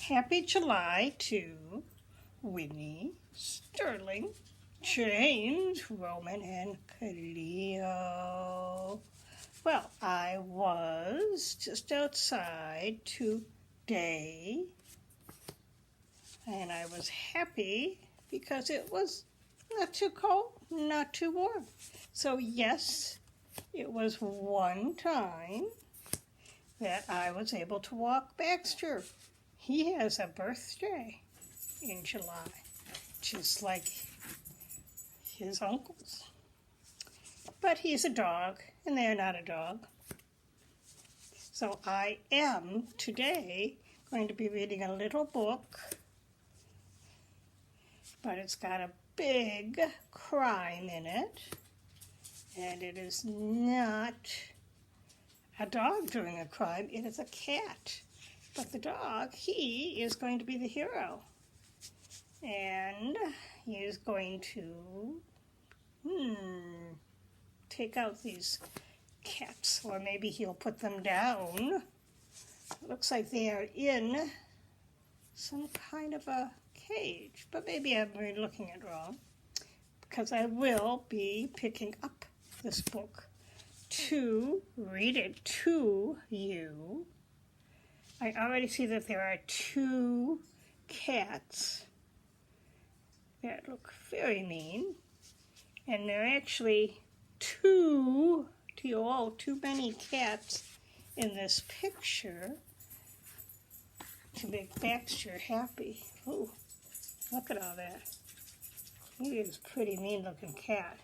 Happy July to Whitney, Sterling, James, Roman, and Cleo. Well, I was just outside today, and I was happy because it was not too cold, not too warm. So yes, it was one time that I was able to walk Baxter. He has a birthday in July, just like his uncles. But he's a dog, and they're not a dog. So I am today going to be reading a little book, but it's got a big crime in it, and it is not a dog doing a crime, it is a cat. But the dog, he is going to be the hero. And he is going to take out these cats, or maybe he'll put them down. It looks like they are in some kind of a cage, but maybe I'm looking at it wrong, because I will be picking up this book to read it to you. I already see that there are two cats that look very mean, and there are actually too many cats in this picture to make Baxter happy. Oh, look at all that. He is a pretty mean looking cat.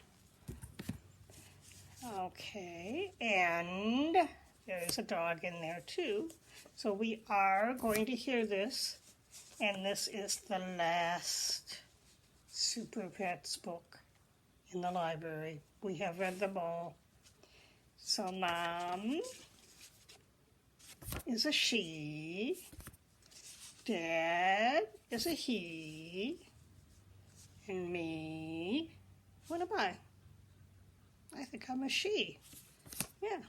Okay, and there's a dog in there too. So we are going to hear this, and this is the last Super Pets book in the library. We have read them all. So Mom is a she, Dad is a he, and me, what am I? I think I'm a she. Yeah.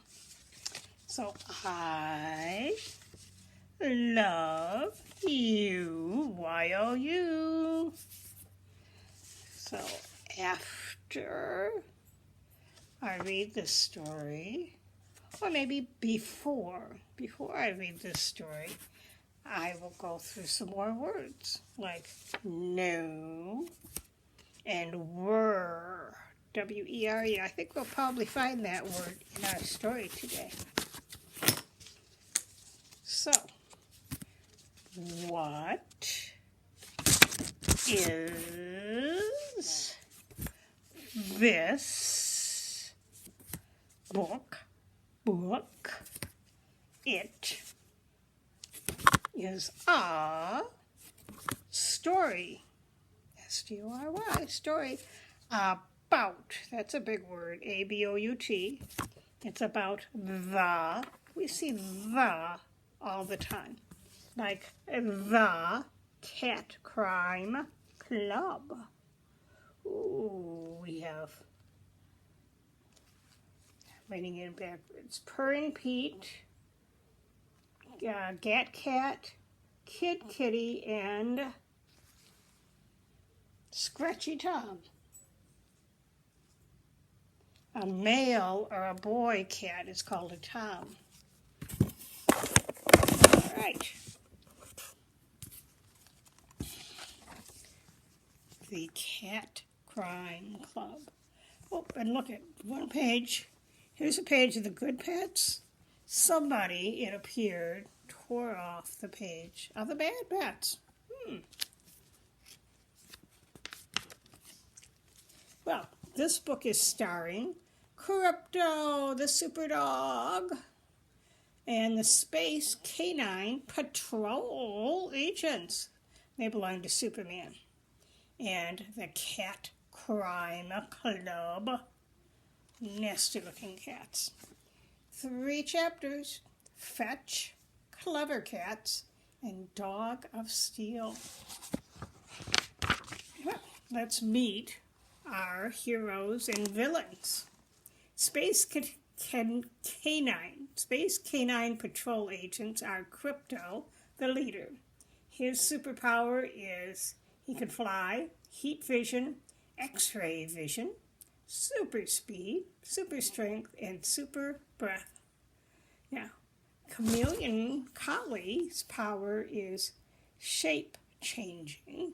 So I love you, Y-O-U. So after I read this story, or maybe before I read this story, I will go through some more words like no and were, W-E-R-E. I think we'll probably find that word in our story today. So, what is this book? It is a story. S-T-O-R-Y, story about. That's a big word, A-B-O-U-T. It's about the. We see the all the time. Like the Cat Crime Club. Ooh, we have, writing it backwards, Purring Pete, Gat Cat, Kid Kitty, and Scratchy Tom. A male or a boy cat is called a Tom. All right. The Cat Crime Club. Oh, and look at one page. Here's a page of the good pets. Somebody, it appeared, tore off the page of the bad pets. Well, this book is starring Krypto, the super dog, and the Space Canine Patrol agents. They belong to Superman. And the Cat Crime Club. Nasty looking cats. 3 chapters. Fetch, Clever Cats, and Dog of Steel. Well, let's meet our heroes and villains. Space Canine Patrol agents are Krypto, the leader. His superpower is he can fly, heat vision, X-ray vision, super speed, super strength, and super breath. Now, Chameleon Collie's power is shape changing.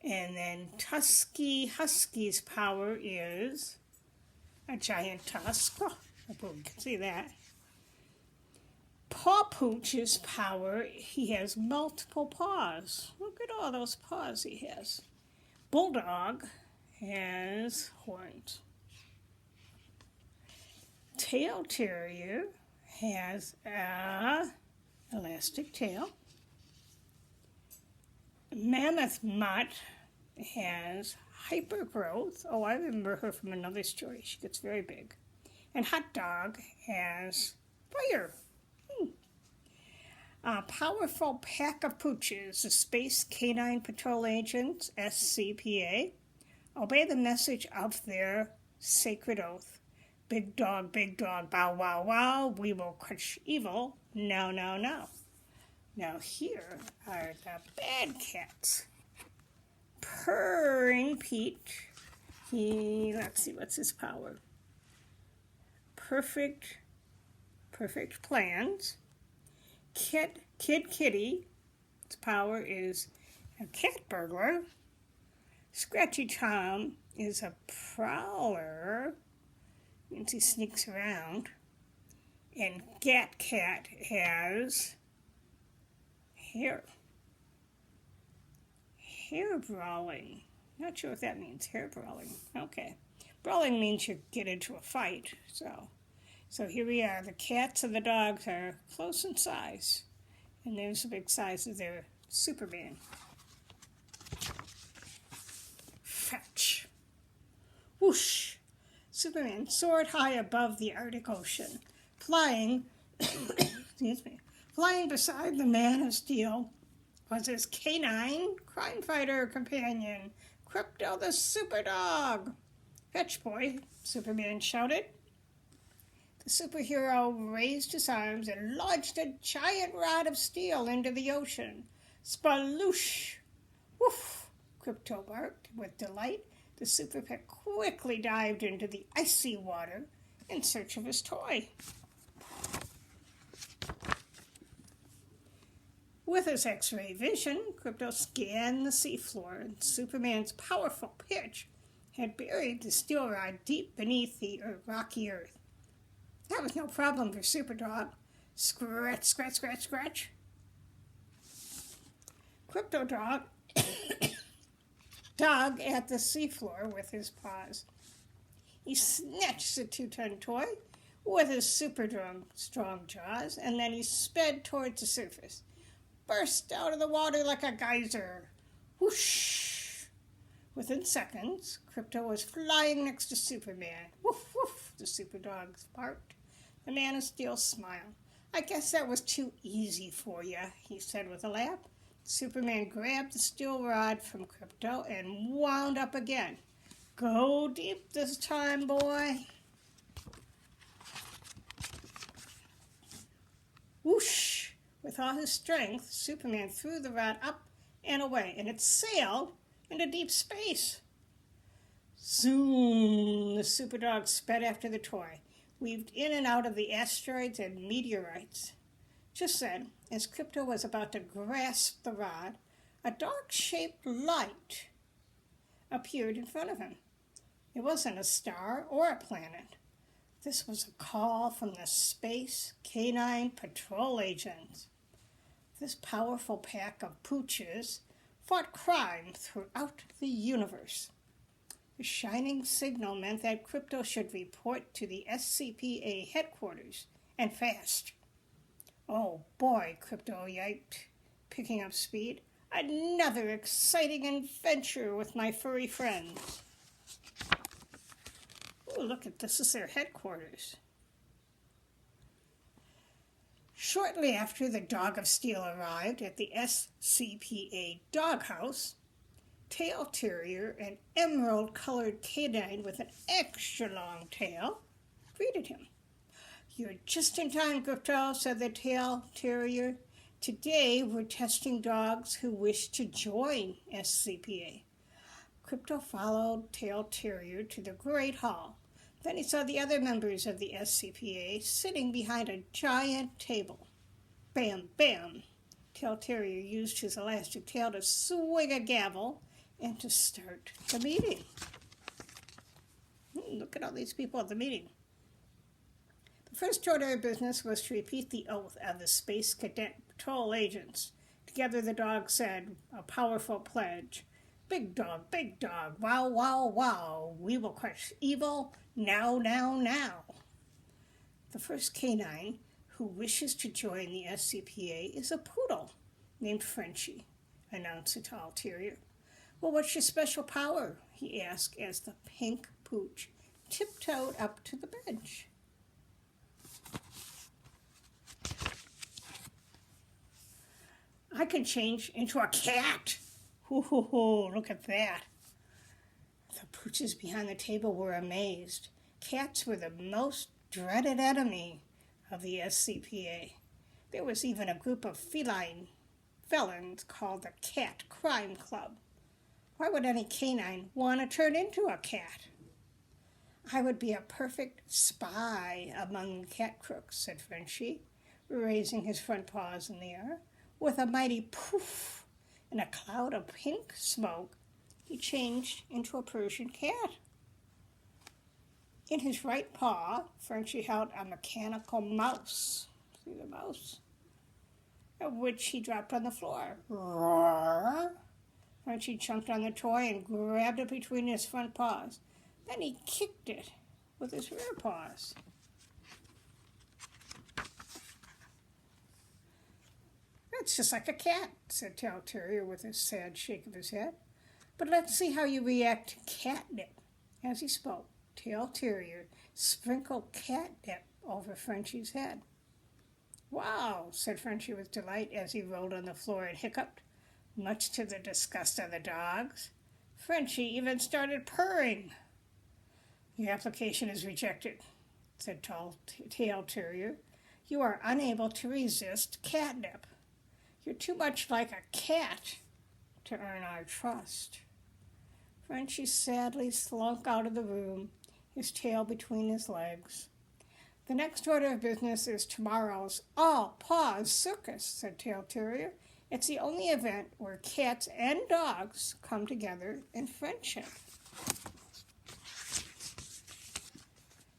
And then Tusky Husky's power is a giant tusk. Oh, I hope you can see that. Paw Pooch's power, he has multiple paws. Look at all those paws he has. Bulldog has horns. Tail Terrier has a elastic tail. Mammoth Mutt has hypergrowth. Oh, I remember her from another story. She gets very big. And Hot Dog has fire. A powerful pack of pooches, the Space Canine Patrol Agents, SCPA, obey the message of their sacred oath. Big dog, bow, wow, wow, we will crush evil. No, no, no. Now here are the bad cats. Purring Pete, let's see, what's his power? Perfect plans. Kid Kitty, its power is a cat burglar. Scratchy Tom is a prowler, means he sneaks around. And Gat Cat has hair brawling. Not sure what that means, hair brawling. Okay. Brawling means you get into a fight, So here we are. The cats and the dogs are close in size. And there's the big size of their Superman. Fetch. Whoosh. Superman soared high above the Arctic Ocean, flying beside the Man of Steel was his canine crime fighter companion, Krypto the Super Dog. Fetch, boy, Superman shouted. The superhero raised his arms and launched a giant rod of steel into the ocean. Spaloosh! Woof! Krypto barked with delight. The super pet quickly dived into the icy water in search of his toy. With his X-ray vision, Krypto scanned the seafloor, and Superman's powerful pitch had buried the steel rod deep beneath the rocky earth. That was no problem for Superdog. Scratch, scratch, scratch, scratch. Krypto Dog dug at the seafloor with his paws. He snatched the 2-ton toy with his super strong jaws, and then he sped towards the surface. Burst out of the water like a geyser. Whoosh! Within seconds, Krypto was flying next to Superman. Woof, woof, the super dog barked. The Man of Steel smiled. I guess that was too easy for you, he said with a laugh. Superman grabbed the steel rod from Krypto and wound up again. Go deep this time, boy. Whoosh! With all his strength, Superman threw the rod up and away, and it sailed into deep space. Zoom! The superdog sped after the toy, weaved in and out of the asteroids and meteorites. Just then, as Krypto was about to grasp the rod, a dark-shaped light appeared in front of him. It wasn't a star or a planet. This was a call from the Space Canine Patrol Agents. This powerful pack of pooches fought crime throughout the universe. The shining signal meant that Krypto should report to the SCPA headquarters, and fast. Oh boy, Krypto yiped, picking up speed. Another exciting adventure with my furry friends. Oh, look at this. This is their headquarters. Shortly after the Dog of Steel arrived at the SCPA doghouse, Tail Terrier, an emerald-colored canine with an extra long tail, greeted him. You're just in time, Krypto, said the Tail Terrier. Today, we're testing dogs who wish to join SCPA. Crypto followed Tail Terrier to the Great Hall. Then he saw the other members of the SCPA sitting behind a giant table. Bam, bam! Tail Terrier used his elastic tail to swing a gavel and to start the meeting. Look at all these people at the meeting. The first order of business was to repeat the oath of the Space Cadet Patrol agents. Together the dogs said a powerful pledge. Big dog, wow, wow, wow. We will crush evil now, now, now. The first canine who wishes to join the SCPA is a poodle named Frenchie, announced the Tall Terrier. Well, what's your special power? He asked as the pink pooch tiptoed up to the bench. I can change into a cat. Ooh, look at that. The pooches behind the table were amazed. Cats were the most dreaded enemy of the SCPA. There was even a group of feline felons called the Cat Crime Club. Why would any canine want to turn into a cat? I would be a perfect spy among the cat crooks, said Frenchie, raising his front paws in the air. With a mighty poof and a cloud of pink smoke, he changed into a Persian cat. In his right paw, Frenchie held a mechanical mouse. See the mouse? Which he dropped on the floor. Roar! Frenchie jumped on the toy and grabbed it between his front paws. Then he kicked it with his rear paws. That's just like a cat, said Tail Terrier with a sad shake of his head. But let's see how you react to catnip. As he spoke, Tail Terrier sprinkled catnip over Frenchie's head. Wow, said Frenchie with delight as he rolled on the floor and hiccuped, much to the disgust of the dogs. Frenchie even started purring. Your application is rejected, said Tail Terrier. You are unable to resist catnip. You're too much like a cat to earn our trust. Frenchie sadly slunk out of the room, his tail between his legs. The next order of business is tomorrow's All Paws Circus, said Tail Terrier. It's the only event where cats and dogs come together in friendship.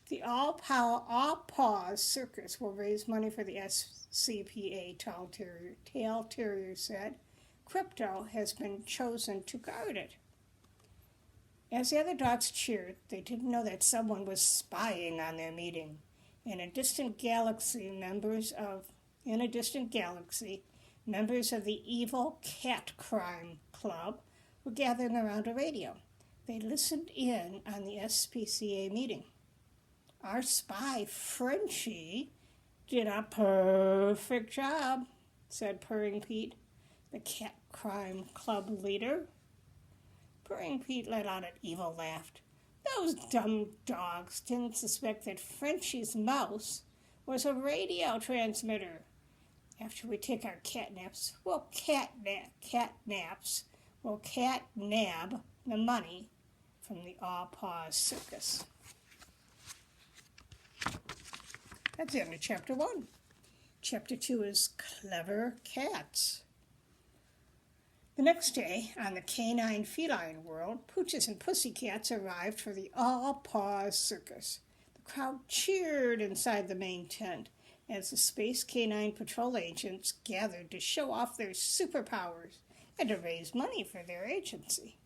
The All Paws Circus will raise money for the SCPA, Tail Terrier said. Crypto has been chosen to guard it. As the other dogs cheered, they didn't know that someone was spying on their meeting. In a distant galaxy, members of the evil Cat Crime Club were gathering around a radio. They listened in on the SPCA meeting. Our spy, Frenchie, did a perfect job, said Purring Pete, the Cat Crime Club leader. Purring Pete let out an evil laugh. Those dumb dogs didn't suspect that Frenchie's mouse was a radio transmitter. After we take our catnaps, we'll catnab the money from the All Paws Circus. That's the end of Chapter 1. Chapter 2 is Clever Cats. The next day, on the canine feline world, pooches and pussycats arrived for the All Paws Circus. The crowd cheered inside the main tent as the Space Canine Patrol agents gathered to show off their superpowers and to raise money for their agency.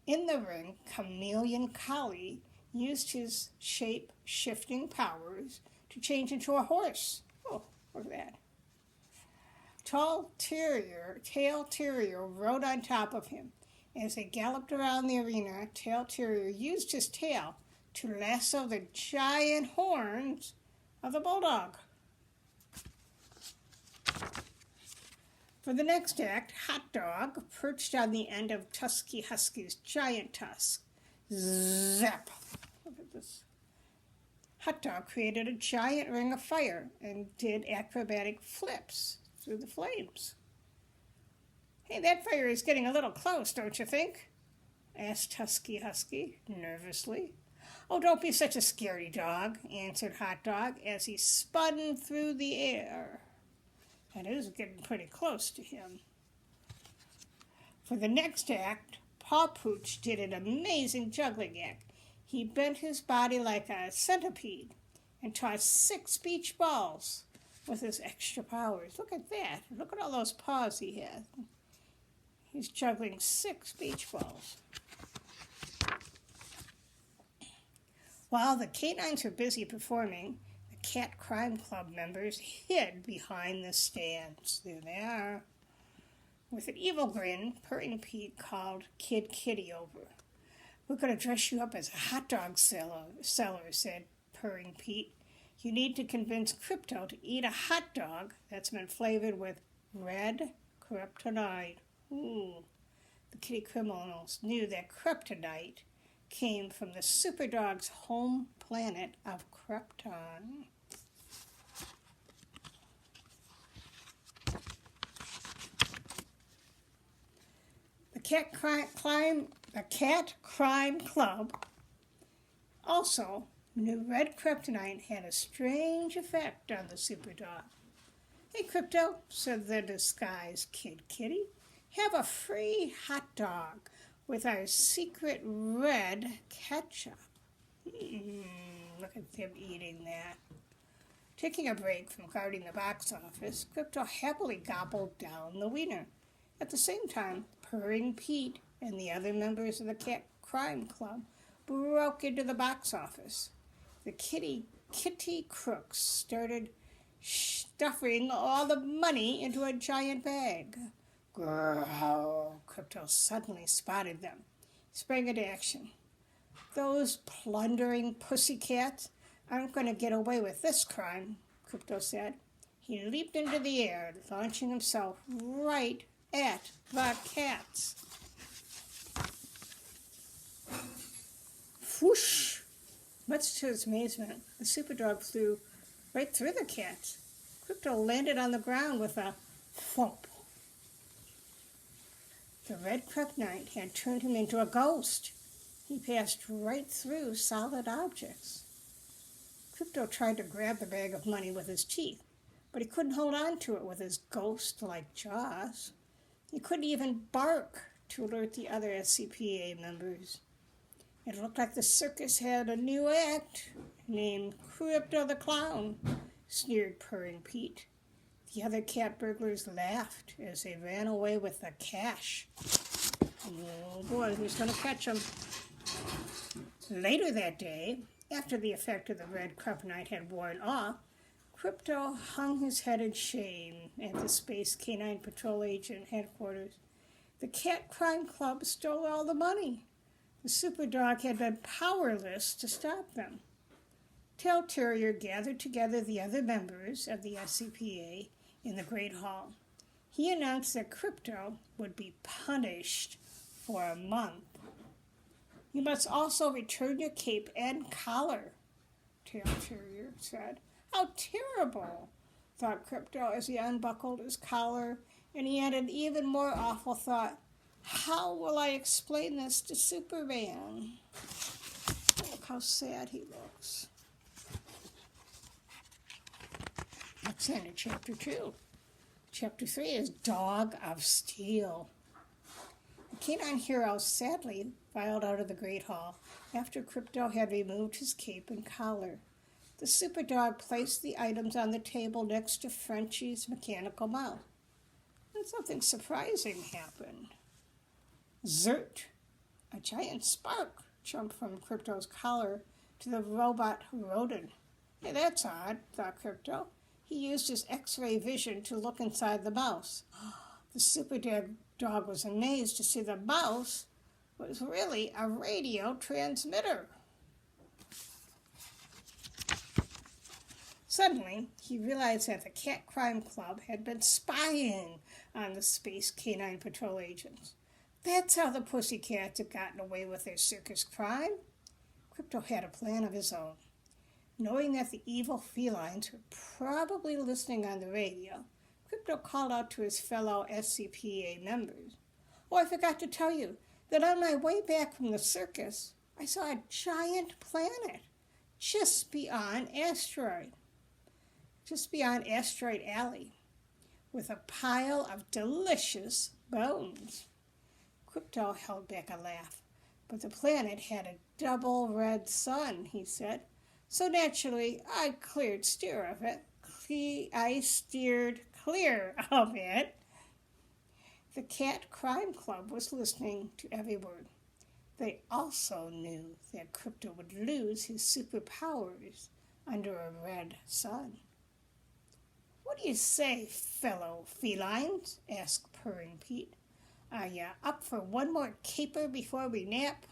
In the ring, Chameleon Collie used his shape-shifting powers to change into a horse. Oh, look at that. Tail Terrier rode on top of him. As they galloped around the arena, Tail Terrier used his tail to lasso the giant horns of the bulldog. For the next act, Hot Dog perched on the end of Tusky Husky's giant tusk. Zap! Look at this. Hot Dog created a giant ring of fire and did acrobatic flips through the flames. "Hey, that fire is getting a little close, don't you think?" asked Husky Husky nervously. "Oh, don't be such a scaredy dog," answered Hot Dog as he spun through the air. And it was getting pretty close to him. For the next act, Paw Pooch did an amazing juggling act. He bent his body like a centipede and tossed 6 beach balls with his extra powers. Look at that. Look at all those paws he has. He's juggling 6 beach balls. While the canines were busy performing, the Cat Crime Club members hid behind the stands. There they are. With an evil grin, Purring Pete called Kid Kitty over. "We're going to dress you up as a hot dog seller," said Purring Pete. "You need to convince Krypto to eat a hot dog that's been flavored with red kryptonite." Ooh. The kitty criminals knew that kryptonite came from the Superdog's home planet of Krypton. The Cat Crime Club also knew red kryptonite had a strange effect on the Superdog. "Hey, Krypto," said the disguised Kid Kitty, "have a free hot dog with our secret red ketchup." Look at them eating that. Taking a break from guarding the box office, Krypto happily gobbled down the wiener. At the same time, Purring Pete and the other members of the Cat Crime Club broke into the box office. The kitty crooks started stuffing all the money into a giant bag. Growl! Krypto suddenly spotted them. He sprang into action. "Those plundering pussycats aren't going to get away with this crime," Krypto said. He leaped into the air, launching himself right at the cats. Whoosh! Much to his amazement, the Superdog flew right through the cats. Krypto landed on the ground with a thump. The red kryptonite had turned him into a ghost. He passed right through solid objects. Krypto tried to grab the bag of money with his teeth, but he couldn't hold on to it with his ghost-like jaws. He couldn't even bark to alert the other SCPA members. It looked like the circus had a new act named Krypto the Clown, sneered Purring Pete. The other cat burglars laughed as they ran away with the cash. Oh boy, who's going to catch them? Later that day, after the effect of the red kryptonite had worn off, Krypto hung his head in shame at the Space Canine Patrol Agent headquarters. The Cat Crime Club stole all the money. The Superdog had been powerless to stop them. Tail Terrier gathered together the other members of the SCPA in the Great Hall. He announced that Krypto would be punished for a month. "You must also return your cape and collar," Tail Terrier said. "How terrible," thought Krypto as he unbuckled his collar, and he had an even more awful thought. "How will I explain this to Superman?" Look how sad he looks. That's the end of Chapter 2. Chapter 3 is Dog of Steel. The canine hero sadly filed out of the Great Hall after Krypto had removed his cape and collar. The Superdog placed the items on the table next to Frenchie's mechanical mouth. And something surprising happened. Zert! A giant spark jumped from Krypto's collar to the robot Rodin. "Hey, that's odd," thought Krypto. He used his X-ray vision to look inside the mouse. The Superdog was amazed to see the mouse was really a radio transmitter. Suddenly, he realized that the Cat Crime Club had been spying on the Space Canine Patrol agents. That's how the Pussycats had gotten away with their circus crime. Krypto had a plan of his own. Knowing that the evil felines were probably listening on the radio, Crypto called out to his fellow SCPA members. Oh, I forgot to tell you that on my way back from the circus, I saw a giant planet just beyond Asteroid Alley, with a pile of delicious bones. Crypto held back a laugh. But the planet had a double red sun, he said. So naturally, I steered clear of it. The Cat Crime Club was listening to every word. They also knew that Crypto would lose his superpowers under a red sun. What do you say, fellow felines? Asked Purring Pete. Are you up for one more caper before we nap?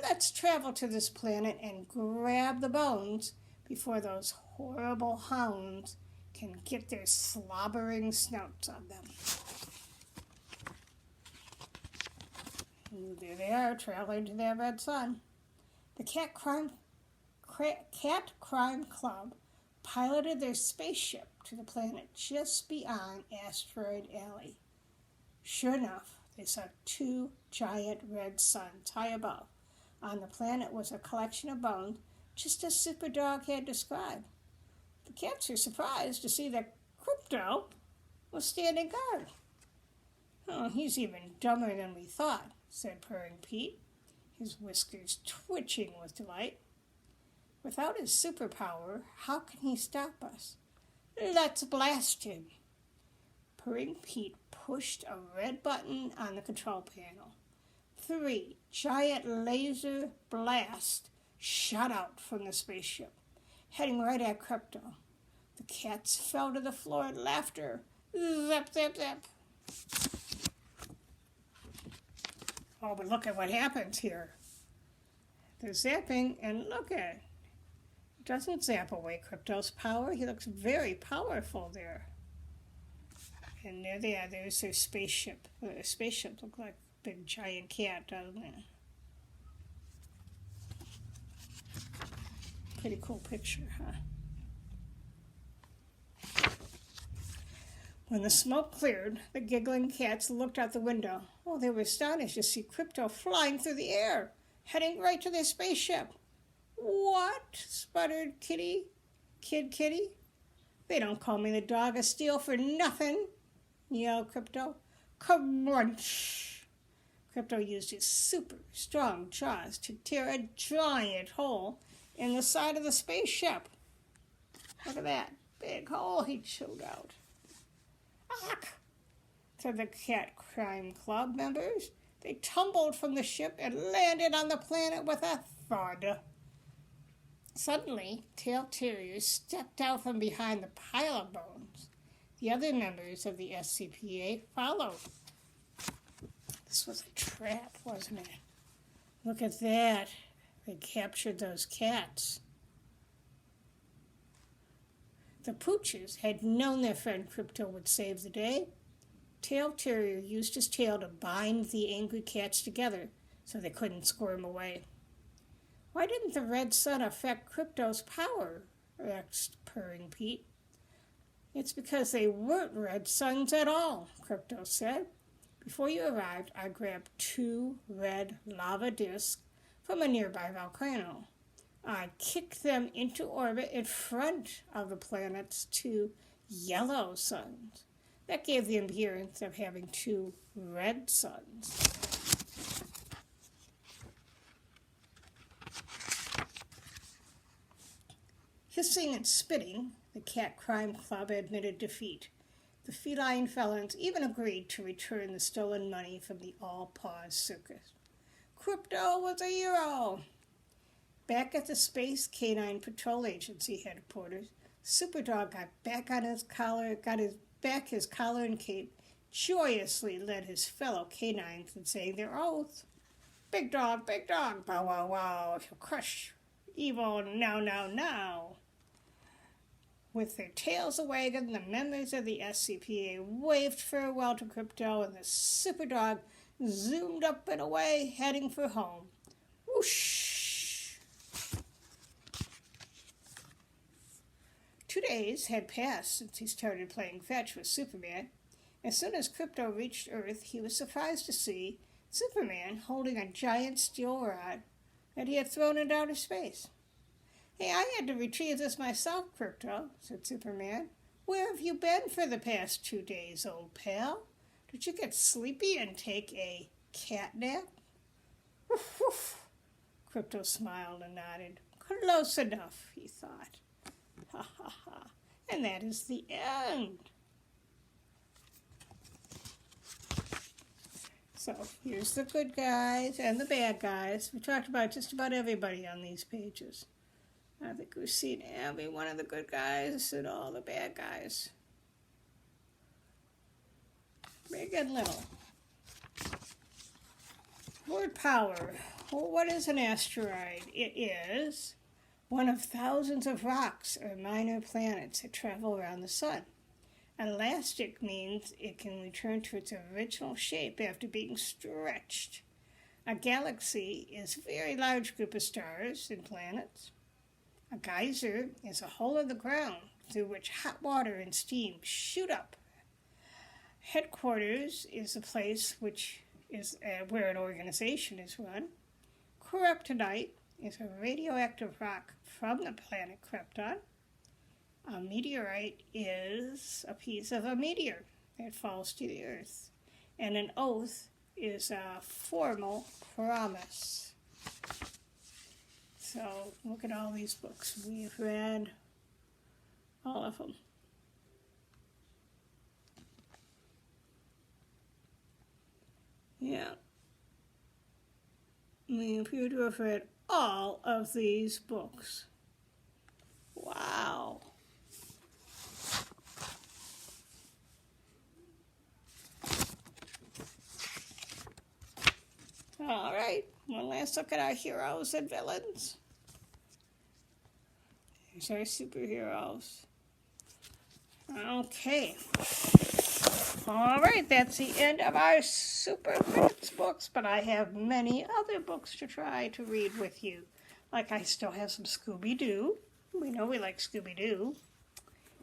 Let's travel to this planet and grab the bones before those horrible hounds can get their slobbering snouts on them. There they are, traveling to their red sun. The Cat Crime Club piloted their spaceship to the planet just beyond Asteroid Alley. Sure enough, they saw two giant red suns high above. On the planet was a collection of bones, just as Superdog had described. The cats were surprised to see that Crypto was standing guard. Oh, he's even dumber than we thought, said Purring Pete, his whiskers twitching with delight. Without his superpower, how can he stop us? Let's blast him. Purring Pete pushed a red button on the control panel. 3 giant laser blasts shot out from the spaceship, heading right at Crypto. The cats fell to the floor in laughter. Zap, zap, zap. Oh, but look at what happens here. They're zapping, and look at it. It doesn't zap away Crypto's power. He looks very powerful there. And there they are. There's their spaceship. Their spaceship looks like a big giant cat, doesn't it? Pretty cool picture, huh? When the smoke cleared, the giggling cats looked out the window. Oh, they were astonished to see Crypto flying through the air, heading right to their spaceship. What? Sputtered Kitty. They don't call me the dog of steel for nothing, yelled Crypto. Crunch! Crypto used his super strong jaws to tear a giant hole in the side of the spaceship. Look at that big hole he chewed out. Ack! Said the Cat Crime Club members. They tumbled from the ship and landed on the planet with a thud. Suddenly, Tail Terrier stepped out from behind the pile of bones. The other members of the SCPA followed. This was a trap, wasn't it? Look at that. They captured those cats. The Pooches had known their friend Crypto would save the day. Tail Terrier used his tail to bind the angry cats together so they couldn't squirm away. Why didn't the red sun affect Crypto's power? Asked Purring Pete. It's because they weren't red suns at all, Crypto said. Before you arrived, I grabbed 2 red lava discs from a nearby volcano. I kicked them into orbit in front of the planet's 2 yellow suns. That gave the appearance of having 2 red suns. Hissing and spitting, the Cat Crime Club admitted defeat. The feline felons even agreed to return the stolen money from the All Paws Circus. Crypto was a hero! Back at the Space Canine Patrol Agency headquarters, Superdog got back on his collar, his collar and cape, joyously led his fellow canines in saying their oath. Big dog, bow wow wow, he'll crush evil now. With their tails a-wagging, the members of the SCPA waved farewell to Crypto, and the Superdog zoomed up and away, heading for home. Whoosh! 2 days had passed since he started playing fetch with Superman. As soon as Krypto reached Earth, he was surprised to see Superman holding a giant steel rod that he had thrown into outer space. "Hey, I had to retrieve this myself, Krypto," said Superman. "Where have you been for the past 2 days, old pal? Did you get sleepy and take a cat nap?" "Woof, woof." Krypto smiled and nodded. "Close enough," he thought. Ha ha ha. And that is the end. So here's the good guys and the bad guys. We talked about just about everybody on these pages. I think we've seen every one of the good guys and all the bad guys. Big and little. Word power. Well, what is an asteroid? It is one of thousands of rocks or minor planets that travel around the sun. Elastic means it can return to its original shape after being stretched. A galaxy is a very large group of stars and planets. A geyser is a hole in the ground through which hot water and steam shoot up. Headquarters is a place which is where an organization is run. Kryptonite is a radioactive rock from the planet Krypton. A meteorite is a piece of a meteor that falls to the earth. And an oath is a formal promise. So look at all these books. We've read all of them. Yeah. We appear to have read all of these books. Wow. All right, one last look at our heroes and villains. Here's our superheroes. Okay. All right, that's the end of our Super Friends books, but I have many other books to try to read with you. Like I still have some Scooby-Doo. We know we like Scooby-Doo.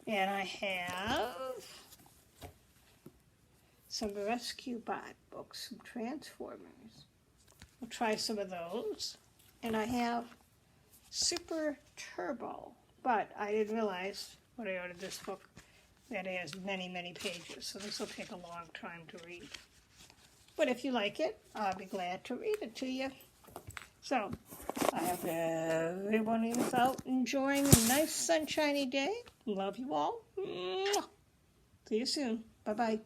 And I have some Rescue Bot books from Transformers. We'll try some of those. And I have Super Turbo, but I didn't realize when I ordered this book that it has many, many pages, so this will take a long time to read. But if you like it, I'll be glad to read it to you. So, I hope everyone is out enjoying a nice sunshiny day. Love you all. Mwah. See you soon. Bye-bye.